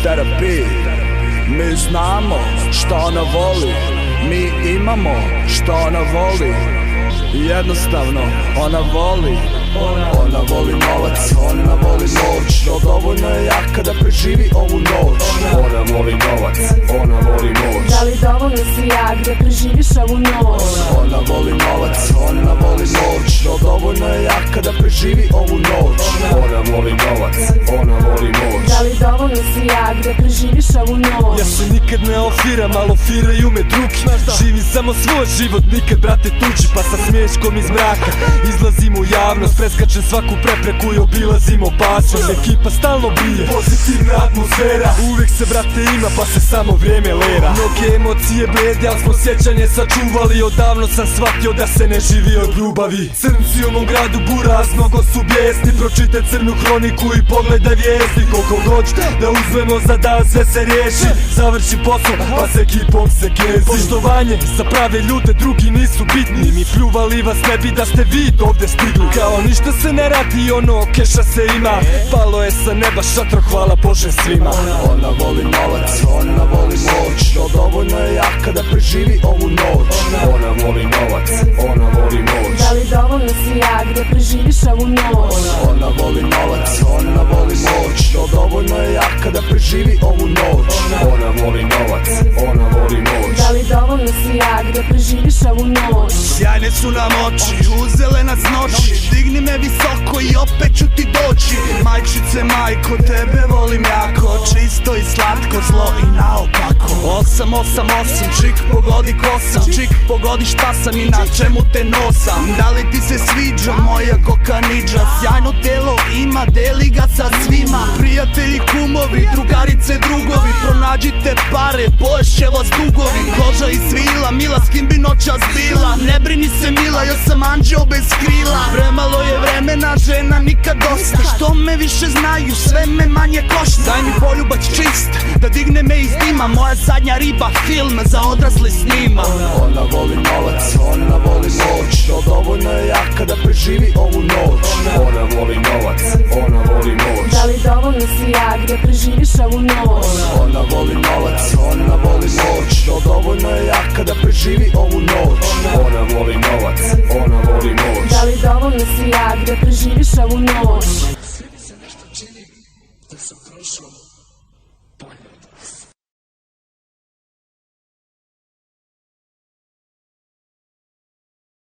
terapiji. Mi znamo šta ona voli, mi imamo šta ona voli. Jednostavno, ona voli. Ona voli novac, ona voli moć, no dovoljno je jaka da preživi ovu noć. Ona voli novac, ona voli moć. Da li dovoljno si jak da preživiš ovu noć? Ona voli novac, ona voli moć, no dovoljno je jaka da preživi ovu noć. Ona voli novac, ona voli moć. Da li dovoljno si jak da preživiš ovu noć? Ja se nikad ne ofiram, ali ofiraju me drugi. Živim samo svoj život, nikad brate tuđi. Pa sa smješkom iz mraka izlazim u javnost, preskačem svaku prepreku i obilazim opasnost. Ekipa stalno brije, pozitivna atmosfera, uvijek se brate ima pa se samo vrijeme lera. Mnoge emocije blede, al smo sjećanje sačuvali. Odavno sam shvatio da se ne živi od ljubavi. Crnci u mom gradu buraz, mnogo su bijesni. Pročitaj crnu hroniku i pogledaj vijesti. Koliko god da uzmemo za dan sve se riješi. Završi posao pa s ekipom se kezi. Poštovanje za prave ljude, drugi nisu bitni. Mi pljuvali vas ne bi da ste vi ovdje stigli. Kao ništa se ne radi, ono keša se ima. Palo je sa neba šatro, hvala Bože svima. Ona voli novac, ona voli moć, no dovoljno je jaka da preživi ovu noć. Ona voli novac, ona voli moć. Da li dovoljno si jak da preživiš ovu noć? Ona voli novac, ona voli moć, no dovoljno je jaka da preživi ovu noć. Ona voli novac, ona voli moć. Da li dovoljno si jak da preživiš ovu noć? Sjajne su nam oči, uzele nas noći. Digni me visoko i opet ću ti doći. Majčice, majko, tebe volim jako. Čisto i slatko, zlo i naopako. 888, čik pogodi kosam. Čik pogodi šta sam i na čemu te nosam. Da li ti se sviđa moja kokanidža? Sjajno telo ima, deli ga sa svima. Prijatelji, kumovi, drugarice, drugovi. Pronađite pare, poješće vas dugovi. Koža i svila, mila s kim bi noćas bila. Ne brini se mila, ja sam anđeo bez krila. Premalo je vremena, žena nikad dosta. Što me više znaju, sve me manje košta. Daj mi poljubac čist, da digne me iz dima. Moja zadnja riba, film za odrasle snima. Ona voli novac, ona voli moć, no dovoljno je jaka da preživi ovu noć. Ona voli novac, ona voli moć. Da li dovoljno si jak da preživiš ovu noć? Ona voli novac, ona voli moć, no dovoljno je jaka da preživi ovu noć. Ona voli novac, ona voli moć. Da li dovoljno si jak da preživiš ovu noć?